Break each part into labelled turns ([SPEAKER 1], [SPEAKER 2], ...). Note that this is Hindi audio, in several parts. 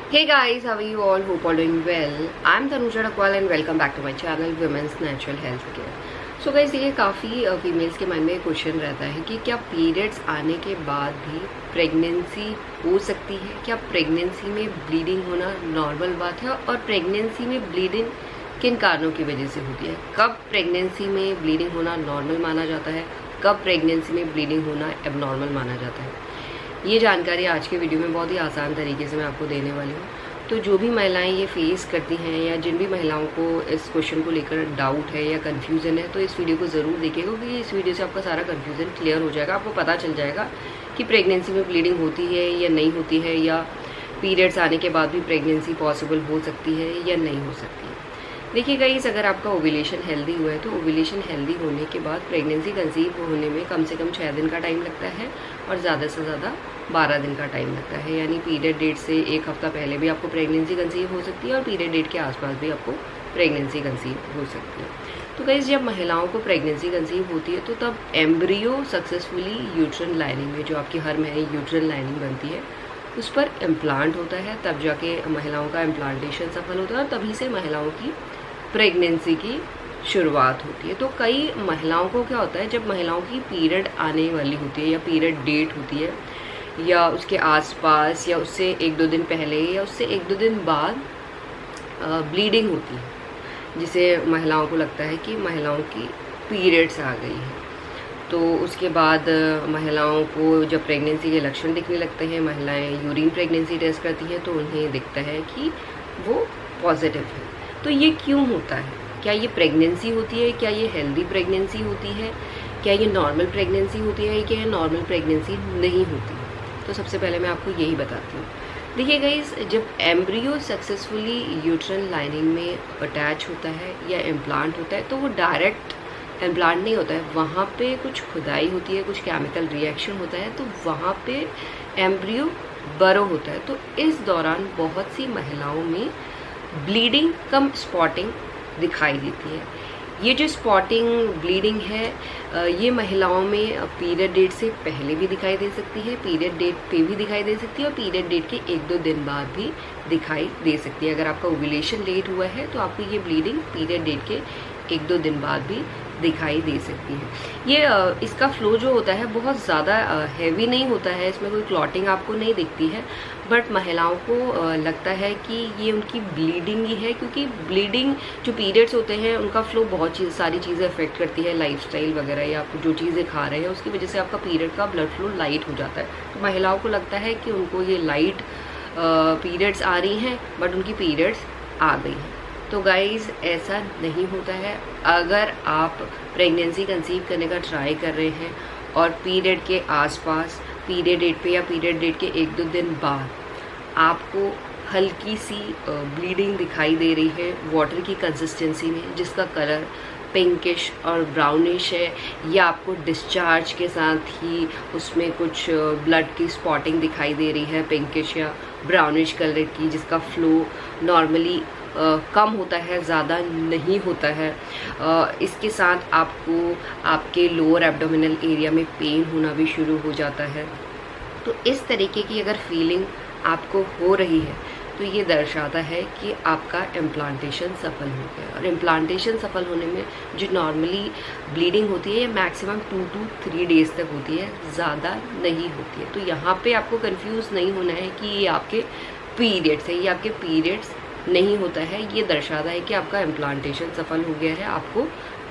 [SPEAKER 1] Hey guys, how are you all? Hope all doing well. I'm Tanuja Dakwal and welcome back to my channel Women's Natural Health Care. So guys, ये काफ़ी फीमेल्स के माइंड में क्वेश्चन रहता है कि क्या पीरियड्स आने के बाद भी प्रेगनेंसी हो सकती है? क्या प्रेगनेंसी में ब्लीडिंग होना नॉर्मल बात है? और प्रेगनेंसी में ब्लीडिंग किन कारणों की वजह से होती है? कब प्रेगनेंसी में ब्लीडिंग होना नॉर्मल माना जाता है? कब प्रेगनेंसी में ब्लीडिंग होना एबनॉर्मल माना जाता है? ये जानकारी आज के वीडियो में बहुत ही आसान तरीके से मैं आपको देने वाली हूँ। तो जो भी महिलाएं ये फेस करती हैं या जिन भी महिलाओं को इस क्वेश्चन को लेकर डाउट है या कन्फ्यूज़न है, तो इस वीडियो को ज़रूर देखिएगा क्योंकि इस वीडियो से आपका सारा कन्फ्यूज़न क्लियर हो जाएगा। आपको पता चल जाएगा कि प्रेगनेंसी में ब्लीडिंग होती है या नहीं होती है, या पीरियड्स आने के बाद भी प्रेगनेंसी पॉसिबल हो सकती है या नहीं हो सकती है। देखिए गाइस, अगर आपका ओव्यूलेशन हेल्दी हुआ है तो ओव्यूलेशन हेल्दी होने के बाद प्रेगनेंसी कंसीव होने में कम से कम 6 दिन का टाइम लगता है और ज़्यादा से ज़्यादा 12 दिन का टाइम लगता है। यानी पीरियड डेट से एक हफ्ता पहले भी आपको प्रेगनेंसी कंसीव हो सकती है और पीरियड डेट के आसपास भी आपको प्रेगनेंसी कंसीव हो सकती है। तो गाइस, जब महिलाओं को प्रेगनेंसी कंसीव होती है तो तब एम्ब्रियो सक्सेसफुली यूट्रन लाइनिंग में, जो आपकी हर में यूट्रन लाइनिंग बनती है, उस पर इम्प्लांट होता है। तब जाके महिलाओं का इम्प्लांटेशन सफल होता है और तभी से महिलाओं की प्रेगनेंसी की शुरुआत होती है। तो कई महिलाओं को क्या होता है, जब महिलाओं की पीरियड आने वाली होती है या पीरियड डेट होती है या उसके आसपास या उससे 1-2 दिन पहले या उससे 1-2 दिन बाद ब्लीडिंग होती है, जिसे महिलाओं को लगता है कि महिलाओं की पीरियड्स आ गई है। तो उसके बाद महिलाओं को जब प्रेगनेंसी के लक्षण दिखने लगते हैं, महिलाएं यूरिन प्रेगनेंसी टेस्ट करती हैं तो उन्हें दिखता है कि वो पॉजिटिव है। तो ये क्यों होता है? क्या ये प्रेगनेंसी होती है? क्या ये हेल्दी प्रेगनेंसी होती है? क्या ये नॉर्मल प्रेगनेंसी होती है? क्या ये नॉर्मल प्रेगनेंसी नहीं होती? तो सबसे पहले मैं आपको यही बताती हूँ। देखिए गाइस, जब एम्ब्रियो सक्सेसफुली यूट्रन लाइनिंग में अटैच होता है या इम्प्लांट होता है तो वो डायरेक्ट इम्प्लांट नहीं होता है। वहाँ पे कुछ खुदाई होती है, कुछ केमिकल रिएक्शन होता है, तो वहाँ पे एम्ब्रियो बरो होता है। तो इस दौरान बहुत सी महिलाओं में ब्लीडिंग कम स्पॉटिंग दिखाई देती है। ये जो स्पॉटिंग ब्लीडिंग है, ये महिलाओं में पीरियड डेट से पहले भी दिखाई दे सकती है, पीरियड डेट पे भी दिखाई दे सकती है और पीरियड डेट के 1-2 दिन बाद भी दिखाई दे सकती है। अगर आपका ओव्यूलेशन लेट हुआ है तो आपको ये ब्लीडिंग पीरियड डेट के 1-2 दिन बाद भी दिखाई दे सकती है। ये इसका फ्लो जो होता है बहुत ज़्यादा हैवी नहीं होता है, इसमें कोई क्लॉटिंग आपको नहीं दिखती है, बट महिलाओं को लगता है कि ये उनकी ब्लीडिंग ही है, क्योंकि ब्लीडिंग जो पीरियड्स होते हैं उनका फ्लो बहुत सारी चीज़ें अफेक्ट करती है, लाइफस्टाइल वगैरह या आप जो चीज़ें खा रहे हैं उसकी वजह से आपका पीरियड का ब्लड फ्लो लाइट हो जाता है। तो महिलाओं को लगता है कि उनको ये लाइट पीरियड्स आ रही हैं बट उनकी पीरियड्स आ गई हैं। तो गाइज़, ऐसा नहीं होता है। अगर आप प्रेगनेंसी कंसीव करने का ट्राई कर रहे हैं और पीरियड के आसपास, पीरियड डेट पे या पीरियड डेट के 1-2 दिन बाद आपको हल्की सी ब्लीडिंग दिखाई दे रही है वाटर की कंसिस्टेंसी में, जिसका कलर पिंकिश और ब्राउनिश है, या आपको डिस्चार्ज के साथ ही उसमें कुछ ब्लड की स्पॉटिंग दिखाई दे रही है पिंकिश या ब्राउनिश कलर की, जिसका फ्लो नॉर्मली कम होता है, ज़्यादा नहीं होता है। इसके साथ आपको आपके लोअर एब्डोमिनल एरिया में पेन होना भी शुरू हो जाता है। तो इस तरीके की अगर फीलिंग आपको हो रही है तो ये दर्शाता है कि आपका इम्प्लांटेशन सफल हो गया। और इम्प्लांटेशन सफल होने में जो नॉर्मली ब्लीडिंग होती है ये मैक्सिमम 2 to 3 डेज तक होती है, ज़्यादा नहीं होती है। तो यहाँ पे आपको कंफ्यूज नहीं होना है कि ये आपके पीरियड्स है, ये आपके पीरियड्स नहीं होता है। ये दर्शाता है कि आपका इम्प्लांटेशन सफल हो गया है, आपको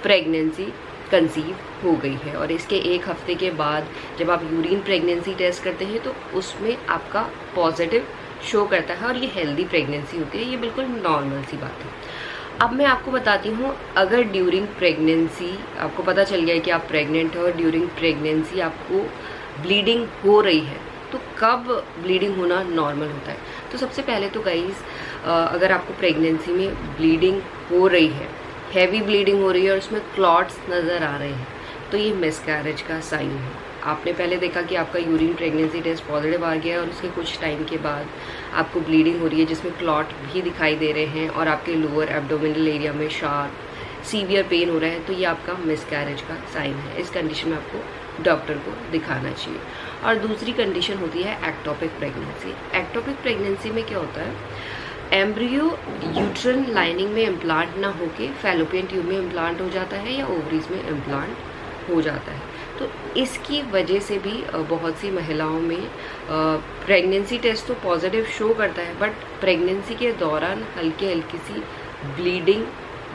[SPEAKER 1] प्रेगनेंसी कंसीव हो गई है। और इसके 1 हफ्ते के बाद जब आप यूरिन प्रेगनेंसी टेस्ट करते हैं तो उसमें आपका पॉजिटिव शो करता है और ये हेल्दी प्रेगनेंसी होती है। ये बिल्कुल नॉर्मल सी बात है। अब मैं आपको बताती हूँ, अगर ड्यूरिंग प्रेगनेंसी आपको पता चल गया है कि आप प्रेग्नेंट हो और ड्यूरिंग प्रेगनेंसी आपको ब्लीडिंग हो रही है, तो कब ब्लीडिंग होना नॉर्मल होता है? तो सबसे पहले तो गाइस, अगर आपको प्रेगनेंसी में ब्लीडिंग हो रही है, हैवी ब्लीडिंग हो रही है और उसमें क्लॉट्स नज़र आ रहे हैं, तो ये मिसकैरेज का साइन है। आपने पहले देखा कि आपका यूरिन प्रेगनेंसी टेस्ट पॉजिटिव आ गया और उसके कुछ टाइम के बाद आपको ब्लीडिंग हो रही है जिसमें क्लॉट भी दिखाई दे रहे हैं और आपके लोअर एब्डोमिनल एरिया में शार्प सीवियर पेन हो रहा है, तो ये आपका मिसकैरेज का साइन है। इस कंडीशन में आपको डॉक्टर को दिखाना चाहिए। और दूसरी कंडीशन होती है एक्टोपिक प्रेगनेंसी। एक्टोपिक प्रेगनेंसी में क्या होता है, एम्ब्रियो यूट्रन लाइनिंग में इम्प्लांट ना होके फैलोपियन ट्यूब में इम्प्लांट हो जाता है या ओवरीज में इम्प्लांट हो जाता है। तो इसकी वजह से भी बहुत सी महिलाओं में प्रेगनेंसी टेस्ट तो पॉजिटिव शो करता है, बट प्रेगनेंसी के दौरान हल्की हल्की सी ब्लीडिंग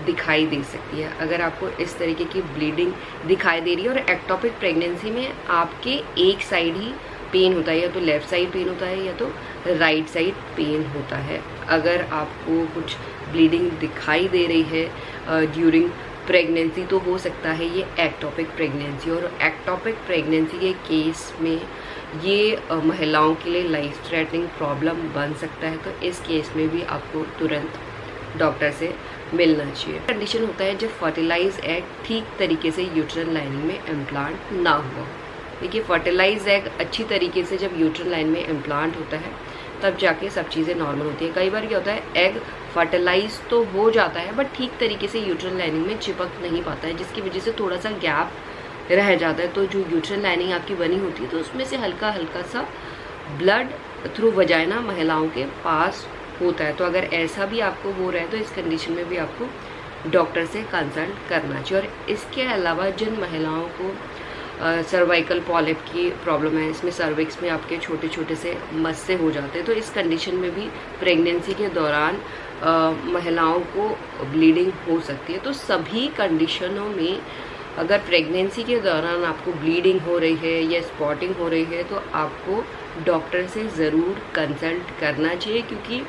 [SPEAKER 1] दिखाई दे सकती है। अगर आपको इस तरीके की ब्लीडिंग दिखाई दे रही है और एक्टोपिक प्रेगनेंसी में आपके एक साइड ही पेन होता है, या तो लेफ़्ट साइड पेन होता है या तो राइट साइड पेन होता है, अगर आपको कुछ ब्लीडिंग दिखाई दे रही है ड्यूरिंग प्रेगनेंसी तो हो सकता है ये एक्टोपिक प्रेगनेंसी। और एक्टोपिक प्रेगनेंसी के केस में ये महिलाओं के लिए लाइफ थ्रेटनिंग प्रॉब्लम बन सकता है। तो इस केस में भी आपको तुरंत डॉक्टर से मिलना चाहिए। कंडीशन होता है जब फर्टिलाइज एग ठीक तरीके से यूट्रन लाइनिंग में इम्प्लांट ना हुआ। देखिए, फर्टिलाइज एग अच्छी तरीके से जब यूट्रन लाइन में इम्प्लांट होता है तब जाके सब चीज़ें नॉर्मल होती हैं। कई बार क्या होता है, एग फर्टिलाइज तो हो जाता है बट ठीक तरीके से यूट्रन लाइनिंग में चिपक नहीं पाता है, जिसकी वजह से थोड़ा सा गैप रह जाता है। तो जो यूट्रन लाइनिंग आपकी बनी होती है तो उसमें से हल्का हल्का सा ब्लड थ्रू वजाइना महिलाओं के पास होता है। तो अगर ऐसा भी आपको हो रहा है तो इस कंडीशन में भी आपको डॉक्टर से कंसल्ट करना चाहिए। और इसके अलावा जिन महिलाओं को सर्वाइकल पॉलिप की प्रॉब्लम है, इसमें सर्विक्स में आपके छोटे छोटे से मस्से हो जाते हैं, तो इस कंडीशन में भी प्रेगनेंसी के दौरान महिलाओं को ब्लीडिंग हो सकती है। तो सभी कंडीशनों में अगर प्रेगनेंसी के दौरान आपको ब्लीडिंग हो रही है या स्पॉटिंग हो रही है तो आपको डॉक्टर से ज़रूर कंसल्ट करना चाहिए, क्योंकि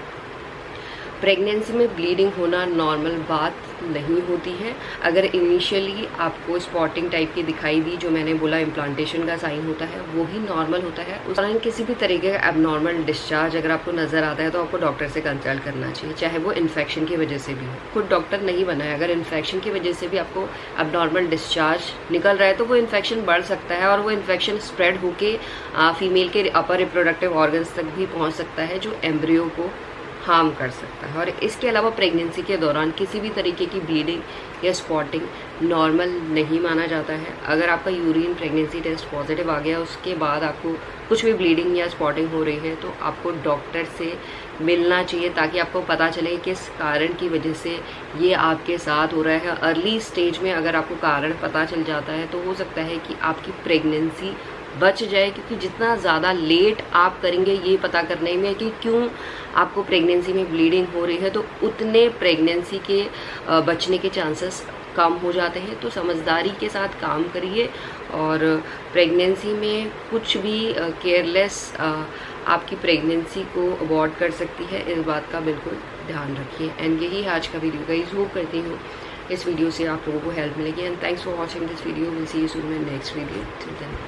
[SPEAKER 1] प्रेगनेंसी में ब्लीडिंग होना नॉर्मल बात नहीं होती है। अगर इनिशियली आपको स्पॉटिंग टाइप की दिखाई दी, जो मैंने बोला इम्प्लांटेशन का साइन होता है, वो ही नॉर्मल होता है। उस दौरान किसी भी तरीके का एबनॉर्मल डिस्चार्ज अगर आपको नज़र आता है तो आपको डॉक्टर से कंसल्ट करना चाहिए, चाहे वो इन्फेक्शन की वजह से भी हो। खुद डॉक्टर नहीं बना है, अगर इन्फेक्शन की वजह से भी आपको एबनॉर्मल डिस्चार्ज निकल रहा है तो वो इन्फेक्शन बढ़ सकता है और वो इन्फेक्शन स्प्रेड होके फीमेल के अपर रिप्रोडक्टिव ऑर्गन्स तक भी पहुँच सकता है, जो एम्ब्रियो को हार्म कर सकता है। और इसके अलावा प्रेगनेंसी के दौरान किसी भी तरीके की ब्लीडिंग या स्पॉटिंग नॉर्मल नहीं माना जाता है। अगर आपका यूरिन प्रेगनेंसी टेस्ट पॉजिटिव आ गया, उसके बाद आपको कुछ भी ब्लीडिंग या स्पॉटिंग हो रही है तो आपको डॉक्टर से मिलना चाहिए, ताकि आपको पता चले किस कारण की वजह से ये आपके साथ हो रहा है। अर्ली स्टेज में अगर आपको कारण पता चल जाता है तो हो सकता है कि आपकी प्रेगनेंसी बच जाए, क्योंकि जितना ज़्यादा लेट आप करेंगे ये पता करने में कि क्यों आपको प्रेगनेंसी में ब्लीडिंग हो रही है, तो उतने प्रेगनेंसी के बचने के चांसेस कम हो जाते हैं। तो समझदारी के साथ काम करिए, और प्रेगनेंसी में कुछ भी केयरलेस आपकी प्रेगनेंसी को अबॉर्ट कर सकती है, इस बात का बिल्कुल ध्यान रखिए। एंड यही आज का वीडियो गाइस, होप करती हूँ इस वीडियो से आप लोगों को हेल्प मिलेगी। And thanks for watching this video. Will see you soon in next video. Till then.